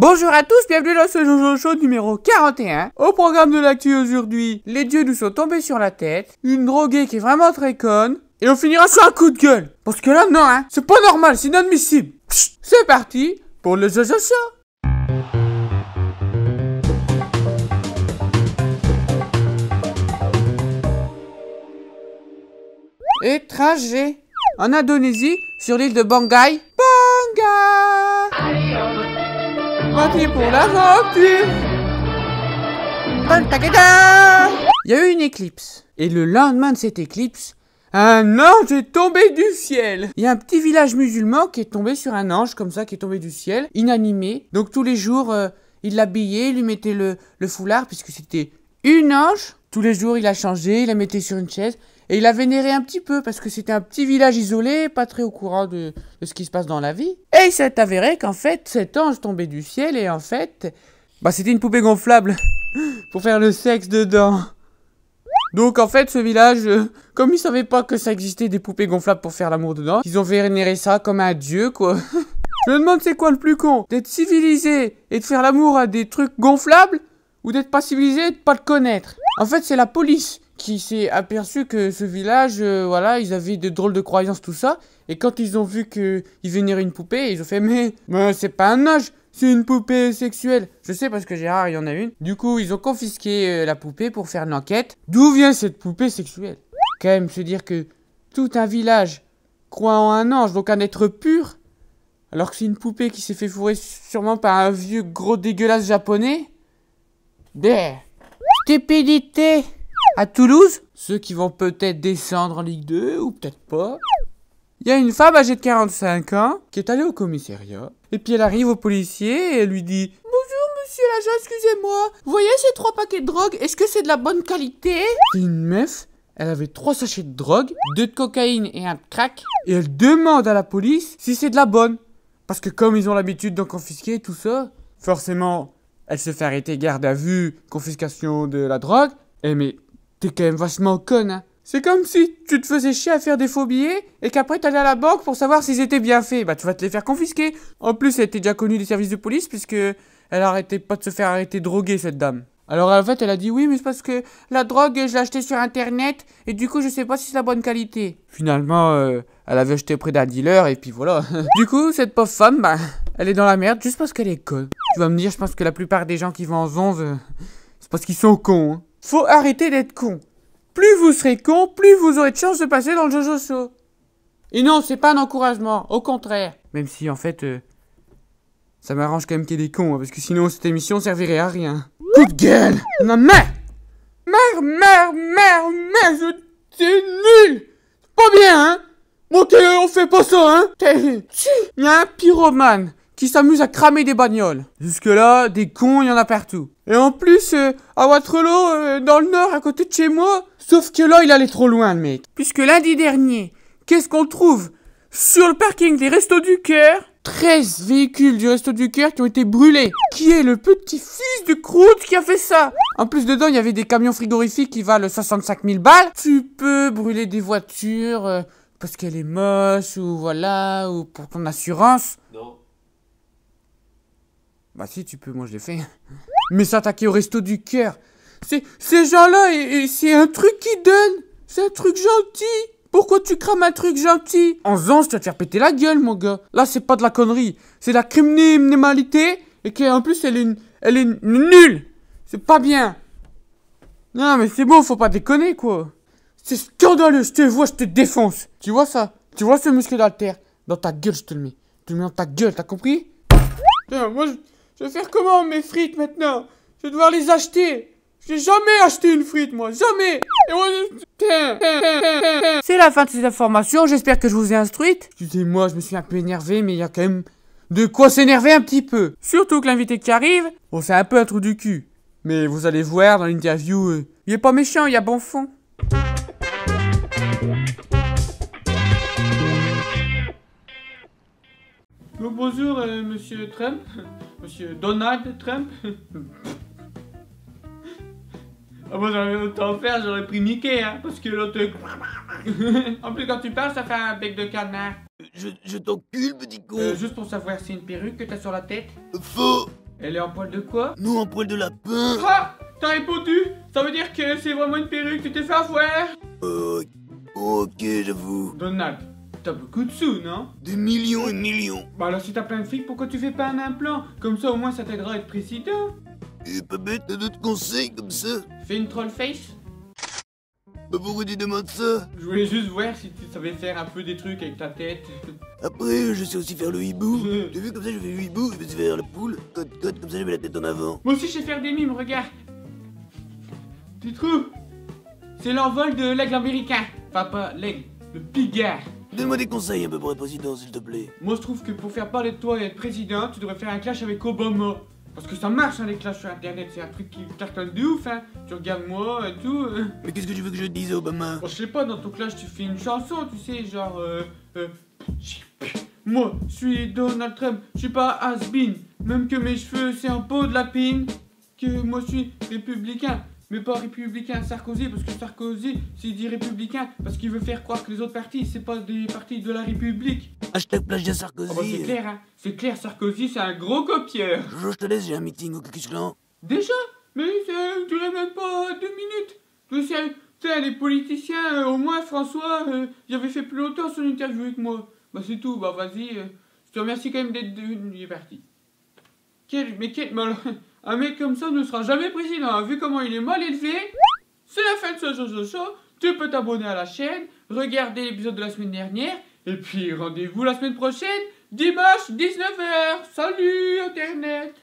Bonjour à tous, bienvenue dans ce Jojo Show numéro 41. Au programme de l'actu aujourd'hui, les dieux nous sont tombés sur la tête, une droguée qui est vraiment très conne, et on finira sur un coup de gueule. Parce que là, non, hein, c'est pas normal, c'est inadmissible. C'est parti pour le Jojo Show. Et trajet en Indonésie, sur l'île de Bangai. Parti pour l'aventure. Il y a eu une éclipse. Et le lendemain de cette éclipse, un ange est tombé du ciel. Il y a un petit village musulman qui est tombé sur un ange comme ça, qui est tombé du ciel, inanimé. Donc tous les jours, il l'habillait, il lui mettait le foulard, puisque c'était une ange. Tous les jours, il a changé, il la mettait sur une chaise. Et il a vénéré un petit peu, parce que c'était un petit village isolé, pas très au courant de ce qui se passe dans la vie. Et il s'est avéré qu'en fait, cet ange tombé du ciel, et en fait, c'était une poupée gonflable, pour faire le sexe dedans. Donc en fait, ce village, comme ils savaient pas que ça existait des poupées gonflables pour faire l'amour dedans, ils ont vénéré ça comme un dieu, quoi. Je me demande c'est quoi le plus con, d'être civilisé et de faire l'amour à des trucs gonflables, ou d'être pas civilisé et de pas le connaître. En fait, c'est la police qui s'est aperçu que ce village, voilà, ils avaient de drôles de croyances, tout ça. Et quand ils ont vu qu'ils vénéraient une poupée, ils ont fait, mais c'est pas un ange, c'est une poupée sexuelle. Je sais parce que Gérard, il y en a une. Du coup, ils ont confisqué la poupée pour faire une enquête. D'où vient cette poupée sexuelle? Quand même se dire que tout un village croit en un ange, donc un être pur, alors que c'est une poupée qui s'est fait fourrer sûrement par un vieux gros dégueulasse japonais. Stupidité. À Toulouse, ceux qui vont peut-être descendre en Ligue 2 ou peut-être pas. Il y a une femme âgée de 45 ans qui est allée au commissariat. Et puis elle arrive au policier et elle lui dit: bonjour monsieur l'agent, excusez-moi. Vous voyez ces 3 paquets de drogue, est-ce que c'est de la bonne qualité? C'est une meuf, elle avait 3 sachets de drogue, 2 de cocaïne et 1 de crack. Et elle demande à la police si c'est de la bonne. Parce que comme ils ont l'habitude d'en confisquer tout ça, forcément, elle se fait arrêter, garde à vue, confiscation de la drogue. Eh mais t'es quand même vachement conne, hein. C'est comme si tu te faisais chier à faire des faux billets et qu'après t'allais à la banque pour savoir s'ils étaient bien faits. Tu vas te les faire confisquer. En plus, elle était déjà connue des services de police puisque elle arrêtait pas de se faire arrêter droguer, cette dame. Alors en fait, elle a dit oui, mais c'est parce que la drogue, je l'ai achetée sur internet et du coup, je sais pas si c'est la bonne qualité. Finalement, elle avait acheté près d'un dealer et puis voilà. Du coup, cette pauvre femme, elle est dans la merde juste parce qu'elle est conne. Tu vas me dire, je pense que la plupart des gens qui vont en zonze, c'est parce qu'ils sont cons, hein. Faut arrêter d'être con. Plus vous serez con, plus vous aurez de chances de passer dans le Jojo Show. Et non, c'est pas un encouragement, au contraire. Même si, en fait, ça m'arrange quand même qu'il y ait des cons, hein, parce que sinon, cette émission servirait à rien. Coup de gueule! Non, merde, c'est nul! C'est pas bien, hein? Bon, on fait pas ça, hein? Il y a un pyromane qui s'amuse à cramer des bagnoles. Jusque-là, des cons, il y en a partout. Et en plus, à Waterloo, dans le nord, à côté de chez moi, sauf que là, il allait trop loin, le mec. Puisque lundi dernier, qu'est-ce qu'on trouve sur le parking des Restos du Cœur? 13 véhicules du Resto du Cœur qui ont été brûlés. Qui est le petit-fils de Croûte qui a fait ça? En plus, dedans, il y avait des camions frigorifiques qui valent 65 000 balles. Tu peux brûler des voitures parce qu'elle est moche, ou voilà, ou pour ton assurance. Non. Bah si, tu peux, moi je l'ai fait. Mais s'attaquer au Resto du Cœur, ces gens-là, et c'est un truc qu'ils donnent. C'est un truc gentil. Pourquoi tu crames un truc gentil? En faisant, tu vas te faire péter la gueule, mon gars. Là, c'est pas de la connerie. C'est de la criminalité. Et qu'en plus, elle est nulle. C'est pas bien. Non, mais c'est bon, faut pas déconner, quoi. C'est scandaleux. Je te vois, je te défonce. Tu vois ça? Tu vois ce muscle d'haltère? Dans ta gueule, je te le mets. Je te le mets dans ta gueule, t'as compris? Putain, moi, je vais faire comment mes frites maintenant? Je vais devoir les acheter. J'ai jamais acheté une frite, moi. Jamais. Et moi, c'est la fin de ces informations. J'espère que je vous ai instruite. Excusez-moi, je me suis un peu énervé, mais il y a quand même de quoi s'énerver un petit peu. Surtout que l'invité qui arrive, bon, c'est un peu un trou du cul. Mais vous allez voir dans l'interview, il est pas méchant, il y a bon fond. Bonjour, monsieur Trump. Monsieur Donald Trump. Ah, moi j'aurais autant faire, j'aurais pris Mickey, hein, parce que l'autre... En plus quand tu parles, ça fait un bec de canard. Je t'encule, petit con. Juste pour savoir, c'est une perruque que t'as sur la tête? Faux. Elle est en poil de quoi? Non, en poil de lapin. Ah! T'as répondu? Ça veut dire que c'est vraiment une perruque, tu t'es fait avoir? Ok, j'avoue. Donald, t'as beaucoup de sous, non? Des millions et millions. Bah alors si t'as plein de fric, pourquoi tu fais pas un implant? Comme ça au moins ça t'aidera à être président. Et pas bête, t'as d'autres conseils comme ça? Fais une troll face. Bah pourquoi tu demandes ça? Je voulais juste voir si tu savais faire un peu des trucs avec ta tête. Après, je sais aussi faire le hibou. T'as vu comme ça je fais le hibou, je vais faire la poule. Cote, comme ça je mets la tête en avant. Moi aussi je sais faire des mimes, regarde. Tu trouves? C'est l'envol de l'aigle américain. Enfin pas l'aigle, le pigard. Donne-moi des conseils un peu pour être président, s'il te plaît. Moi je trouve que pour faire parler de toi et être président, tu devrais faire un clash avec Obama. Parce que ça marche hein, les clashs sur internet, c'est un truc qui cartonne de ouf hein. Tu regardes moi et tout. Mais qu'est-ce que tu veux que je dise à Obama? Bon, je sais pas, dans ton clash tu fais une chanson, tu sais, genre moi, je suis Donald Trump, je suis pas has-been. Même que mes cheveux c'est un pot de lapine. Que moi je suis républicain. Mais pas républicain Sarkozy, parce que Sarkozy, s'il dit républicain, parce qu'il veut faire croire que les autres partis, c'est pas des partis de la République. Hashtag plagiat Sarkozy. Oh bah c'est clair, hein. C'est clair, Sarkozy, c'est un gros copieur. Jojo, je te laisse, j'ai un meeting au Cucus Clan. Déjà? Mais ça durait même pas 2 minutes. Tu sais, les politiciens, au moins François, il avait fait plus longtemps son interview avec moi. Bah c'est tout, bah vas-y. Je te remercie quand même d'être devenu, il est parti. Mais alors, un mec comme ça ne sera jamais président, hein. Vu comment il est mal élevé, c'est la fin de ce show. Tu peux t'abonner à la chaîne, regarder l'épisode de la semaine dernière, et puis rendez-vous la semaine prochaine, dimanche 19 h. Salut Internet!